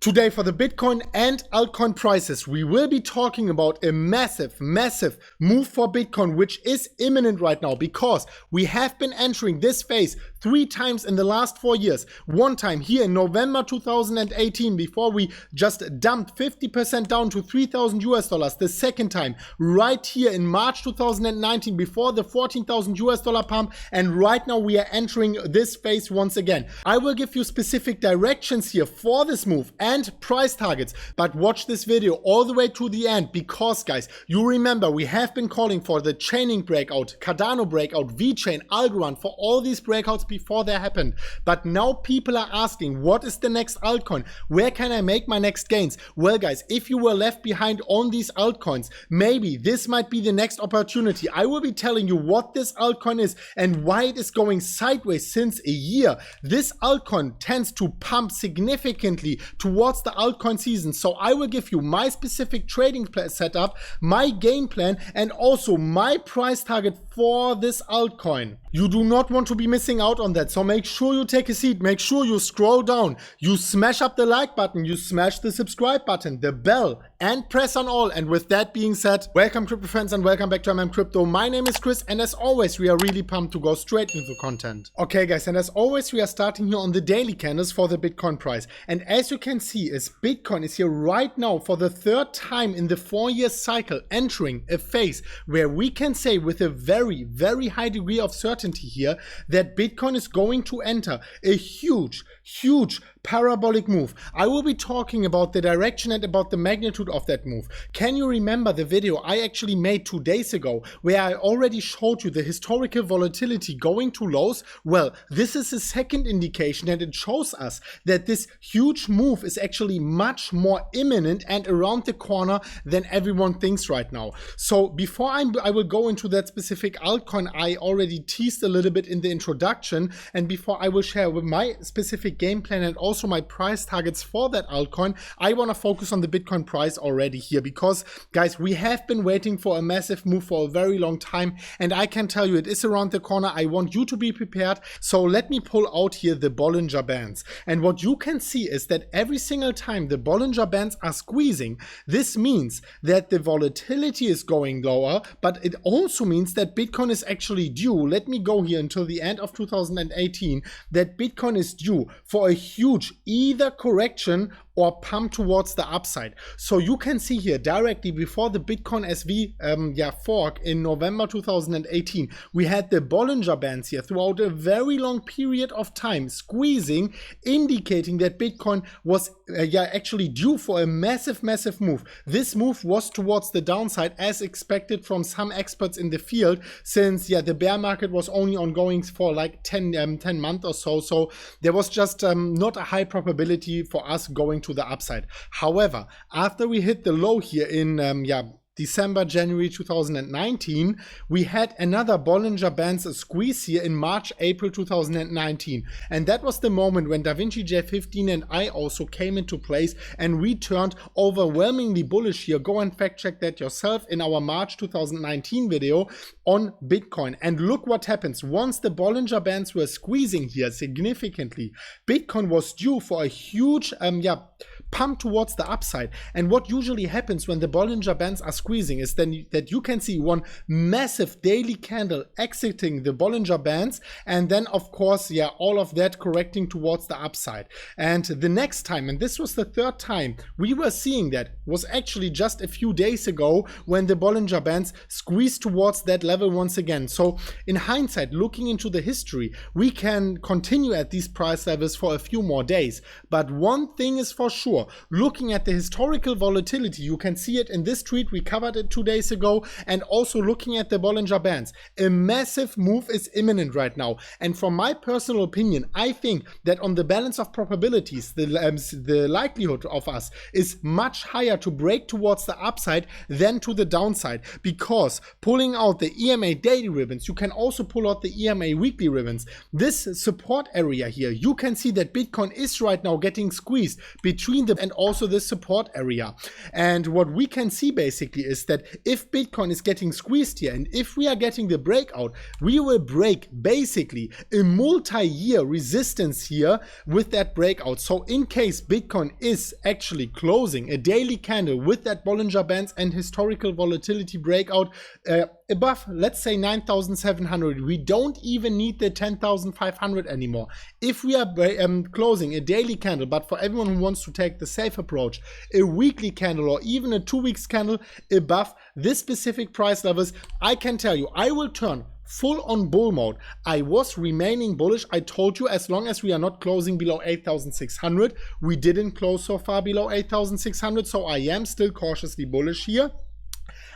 Today for the Bitcoin and altcoin prices, we will be talking about a massive move for Bitcoin, which is imminent right now because we have been entering this phase 3 times in the last 4 years. One time here in November 2018 before we just dumped 50% down to $3,000. The second time right here in March 2019 before the $14,000 pump, and right now we are entering this phase once again. I will give you specific directions here for this move and price targets, but watch this video all the way to the end because guys, you remember we have been calling for the chaining breakout, Cardano breakout, VeChain, Algorand, for all these breakouts before they happened. But now people are asking, what is the next altcoin? Where can I make my next gains? Well guys, if you were left behind on these altcoins, maybe this might be the next opportunity. I will be telling you what this altcoin is and why it is going sideways since a year. This altcoin tends to pump significantly towards the altcoin season. So I will give you my specific trading setup, my game plan, and also my price target for this altcoin. You do not want to be missing out on that, so make sure you take a seat, make sure you scroll down, you smash up the like button, you smash the subscribe button, the bell, and press on all. And with that being said, welcome crypto friends and welcome back to MMCrypto. My name is Chris, and as always we are really pumped to go straight into content. Okay guys, and as always we are starting here on the daily candles for the Bitcoin price. And as you can see, is Bitcoin is here right now for the 3rd time in the 4-year cycle entering a phase where we can say with a very high degree of certainty here that Bitcoin is going to enter a huge parabolic move. I will be talking about the direction and about the magnitude of that move. Can you remember the video I actually made 2 days ago where I already showed you the historical volatility going to lows? Well, this is a second indication, and it shows us that this huge move is actually much more imminent and around the corner than everyone thinks right now. So before I will go into that specific altcoin I already teased a little bit in the introduction, and before I will share with my specific game plan and also my price targets for that altcoin, I want to focus on the Bitcoin price already here because guys, we have been waiting for a massive move for a very long time, and I can tell you it is around the corner. I want you to be prepared. So let me pull out here the Bollinger Bands, and what you can see is that every single time the Bollinger Bands are squeezing, this means that the volatility is going lower, but it also means that Bitcoin is actually due. Let me go here until the end of 2018, that Bitcoin is due for a huge either correction or pump towards the upside. So you can see here directly before the Bitcoin SV fork in November 2018, we had the Bollinger Bands here throughout a very long period of time squeezing, indicating that Bitcoin was actually due for a massive move. This move was towards the downside as expected from some experts in the field, since the bear market was only ongoing for like 10 months or so. So there was just not a high probability for us going to the upside. However, after we hit the low here in December, January 2019, we had another Bollinger Bands squeeze here in March, April 2019. And that was the moment when DaVinci J15 and I also came into place, and we turned overwhelmingly bullish here. Go and fact check that yourself in our March 2019 video on Bitcoin. And look what happens. Once the Bollinger Bands were squeezing here significantly, Bitcoin was due for a huge pump towards the upside. And what usually happens when the Bollinger Bands are squeezing is then that you can see one massive daily candle exiting the Bollinger Bands, and then of course all of that correcting towards the upside. And the next time, and this was the 3rd time we were seeing that, was actually just a few days ago when the Bollinger Bands squeezed towards that level once again. So in hindsight, looking into the history, we can continue at these price levels for a few more days. But one thing is for sure, looking at the historical volatility, you can see it in this tweet, we covered it 2 days ago, and also looking at the Bollinger Bands, a massive move is imminent right now. And from my personal opinion, I think that on the balance of probabilities, the likelihood of us is much higher to break towards the upside than to the downside, because pulling out the EMA daily ribbons, you can also pull out the EMA weekly ribbons. This support area here, you can see that Bitcoin is right now getting squeezed between the and also this support area. And what we can see basically basically is that if Bitcoin is getting squeezed here, and if we are getting the breakout, we will break basically a multi-year resistance here with that breakout. So in case Bitcoin is actually closing a daily candle with that Bollinger Bands and historical volatility breakout above, let's say 9,700, we don't even need the 10,500 anymore. If we are closing a daily candle, but for everyone who wants to take the safe approach, a weekly candle or even a 2 weeks candle above this specific price levels, I can tell you, I will turn full on bull mode. I was remaining bullish. I told you, as long as we are not closing below 8,600, we didn't close so far below 8,600, so I am still cautiously bullish here.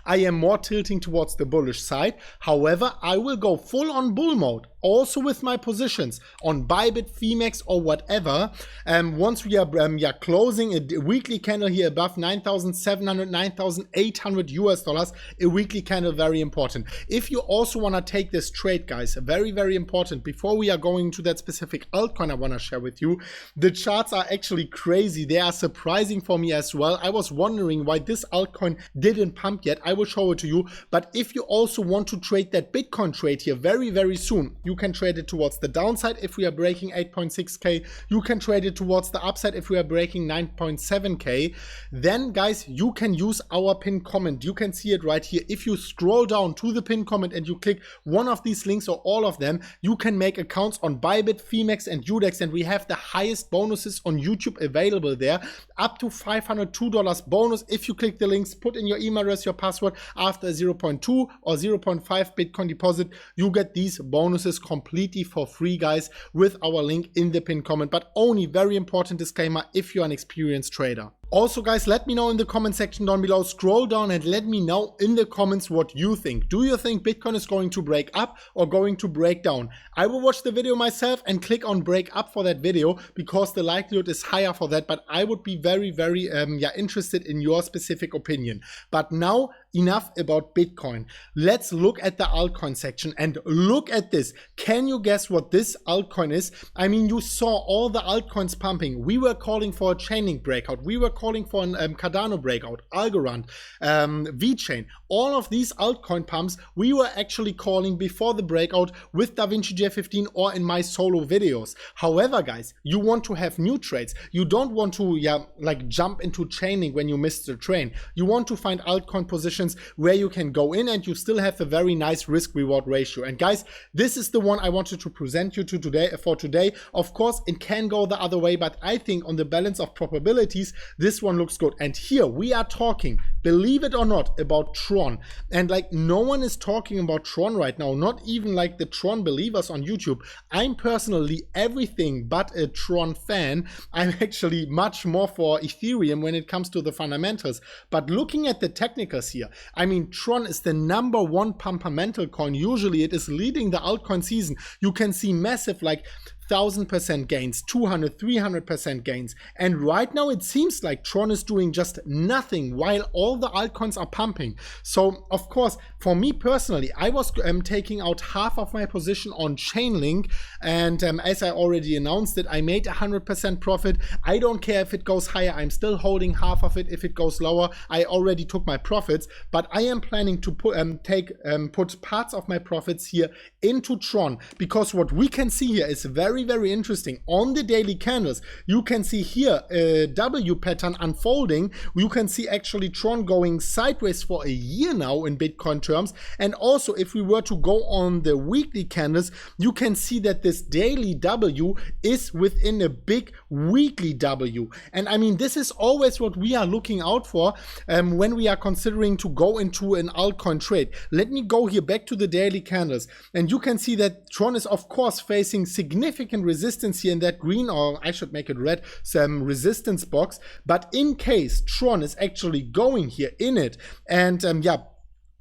I am more tilting towards the bullish side. However, I will go full on bull mode, also with my positions on Bybit, PHIMEX or whatever. Once we are closing a weekly candle here above 9,700, 9,800 US dollars, a weekly candle, very important. If you also want to take this trade, guys, very, very important, before we are going to that specific altcoin I want to share with you, the charts are actually crazy. They are surprising for me as well. I was wondering why this altcoin didn't pump yet. I will show it to you. But if you also want to trade that Bitcoin trade here very, very soon, you can trade it towards the downside if we are breaking 8.6k. You can trade it towards the upside if we are breaking 9.7k. Then, guys, you can use our pinned comment. You can see it right here. If you scroll down to the pinned comment and you click one of these links or all of them, you can make accounts on Bybit, PHIMEX and UDEX, and we have the highest bonuses on YouTube available there, up to $502 bonus. If you click the links, put in your email address, your password, after 0.2 or 0.5 Bitcoin deposit, you get these bonuses completely for free, guys, with our link in the pinned comment. But only, very important disclaimer, if you're an experienced trader. Also, guys, let me know in the comment section down below. Scroll down and let me know in the comments what you think. Do you think Bitcoin is going to break up or going to break down? I will watch the video myself and click on break up for that video because the likelihood is higher for that. But I would be very, very interested in your specific opinion. But now, enough about Bitcoin. Let's look at the altcoin section and look at this. Can you guess what this altcoin is? I mean, you saw all the altcoins pumping. We were calling for a Chainlink breakout. We were calling for an Cardano breakout, Algorand, VeChain. All of these altcoin pumps we were actually calling before the breakout with DaVinci J15 or in my solo videos. However, guys, you want to have new trades. You don't want to like jump into Chainlink when you missed the train. You want to find altcoin positions where you can go in and you still have a very nice risk reward ratio. And guys, this is the one I wanted to present you to today. Of course, it can go the other way, but I think on the balance of probabilities, this one looks good. And here we are talking, believe it or not, about Tron. And like, no one is talking about Tron right now, not even like the Tron believers on YouTube. I'm personally everything but a Tron fan. I'm actually much more for Ethereum when it comes to the fundamentals. But looking at the technicals here, I mean, Tron is the #1 pumpamental coin. Usually it is leading the altcoin season. You can see massive like 1000% gains, 200, 300% gains. And right now it seems like Tron is doing just nothing while all the altcoins are pumping. So of course, for me personally, I was taking out half of my position on Chainlink. And as I already announced it, I made 100% profit. I don't care if it goes higher. I'm still holding half of it. If it goes lower, I already took my profits. But I am planning to put parts of my profits here into Tron, because what we can see here is very, very interesting. On the daily candles, you can see here a W pattern unfolding. You can see actually Tron going sideways for a year now in Bitcoin terms. And also, if we were to go on the weekly candles, you can see that this daily W is within a big weekly W. And I mean, this is always what we are looking out for when we are considering to go into an altcoin trade. Let me go here back to the daily candles, and you can see that Tron is of course facing significant resistance here in that green, or I should make it red, some resistance box. But in case Tron is actually going here in it and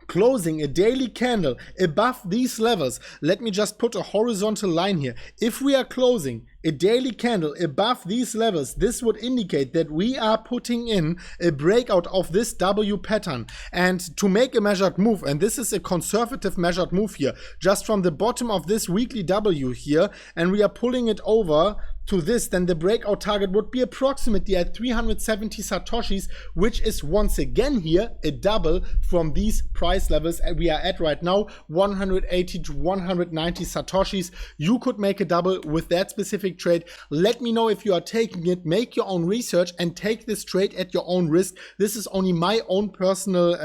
closing a daily candle above these levels, let me just put a horizontal line here. If we are closing a daily candle above these levels, this would indicate that we are putting in a breakout of this W pattern. And to make a measured move, and this is a conservative measured move here, just from the bottom of this weekly W here, and we are pulling it over to this, then the breakout target would be approximately at 370 satoshis, which is once again here a double from these price levels we are at right now, 180 to 190 satoshis. You could make a double with that specific trade. Let me know if you are taking it. Make your own research and take this trade at your own risk. This is only my own personal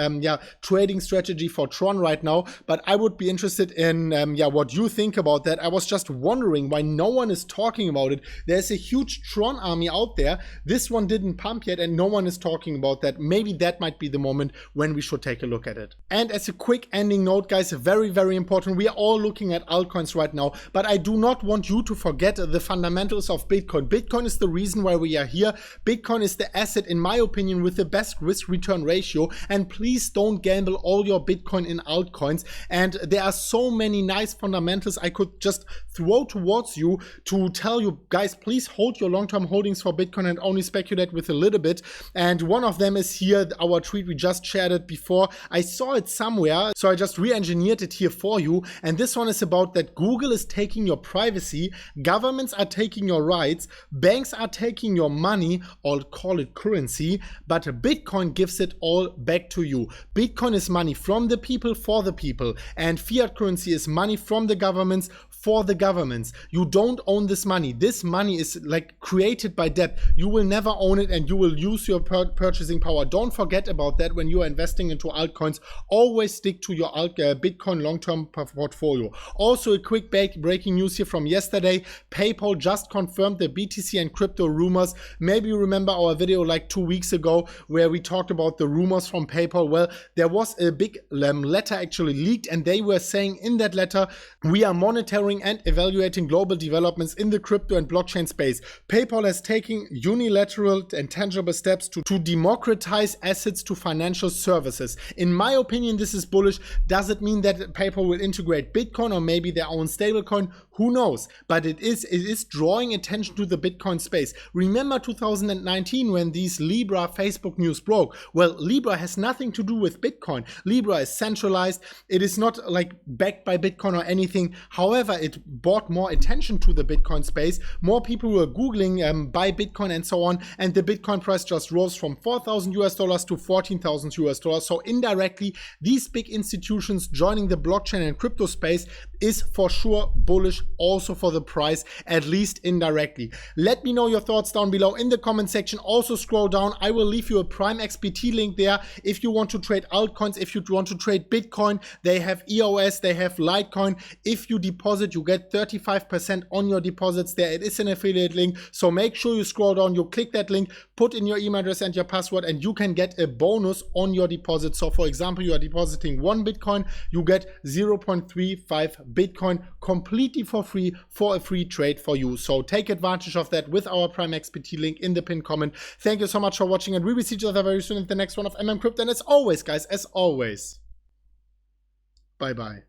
trading strategy for Tron right now, but I would be interested in what you think about that. I was just wondering why no one is talking about it. There's a huge Tron army out there. This one didn't pump yet and no one is talking about that. Maybe that might be the moment when we should take a look at it. And as a quick ending note, guys, very, very important. We are all looking at altcoins right now, but I do not want you to forget the fundamentals of Bitcoin. Bitcoin is the reason why we are here. Bitcoin is the asset, in my opinion, with the best risk-return ratio. And please don't gamble all your Bitcoin in altcoins. And there are so many nice fundamentals I could just throw towards you to tell you, guys, please hold your long-term holdings for Bitcoin and only speculate with a little bit. And one of them is here, our tweet, we just shared it before. I saw it somewhere, so I just re-engineered it here for you. And this one is about that Google is taking your privacy, governments are taking your rights, banks are taking your money, or call it currency, but Bitcoin gives it all back to you. Bitcoin is money from the people for the people, and fiat currency is money from the governments for the governments. You don't own this money. This money is like created by debt. You will never own it and you will use your purchasing power. Don't forget about that when you are investing into altcoins. Always stick to your Bitcoin long-term portfolio. Also, a quick breaking news here from yesterday. PayPal just confirmed the BTC and crypto rumors. Maybe you remember our video like 2 weeks ago where we talked about the rumors from PayPal. Well, there was a big letter actually leaked, and they were saying in that letter, we are monitoring and evaluating global developments in the crypto and blockchain space. PayPal has taken unilateral and tangible steps to democratize assets to financial services. In my opinion, this is bullish. Does it mean that PayPal will integrate Bitcoin or maybe their own stablecoin? Who knows? But it is drawing attention to the Bitcoin space. Remember 2019 when these Libra Facebook news broke? Well, Libra has nothing to do with Bitcoin. Libra is centralized. It is not like backed by Bitcoin or anything. However, it brought more attention to the Bitcoin space. More people were Googling buy Bitcoin and so on. And the Bitcoin price just rose from $4,000 to $14,000. So indirectly, these big institutions joining the blockchain and crypto space is for sure bullish also for the price, at least indirectly. Let me know your thoughts down below in the comment section. Also scroll down. I will leave you a PRIMEXBT link there if you want to trade altcoins, if you want to trade Bitcoin. They have EOS, they have Litecoin. If you deposit, you get 35% on your deposits there. It is an affiliate link, so make sure you scroll down, you click that link, put in your email address and your password, and you can get a bonus on your deposit. So for example, you are depositing 1 Bitcoin, you get 0.35 Bitcoin completely for free for a free trade for you. So take advantage of that with our PRIMEXBT link in the pinned comment. Thank you so much for watching, and we will see each other very soon in the next one of MMCrypto. And as always, guys, as always, bye bye.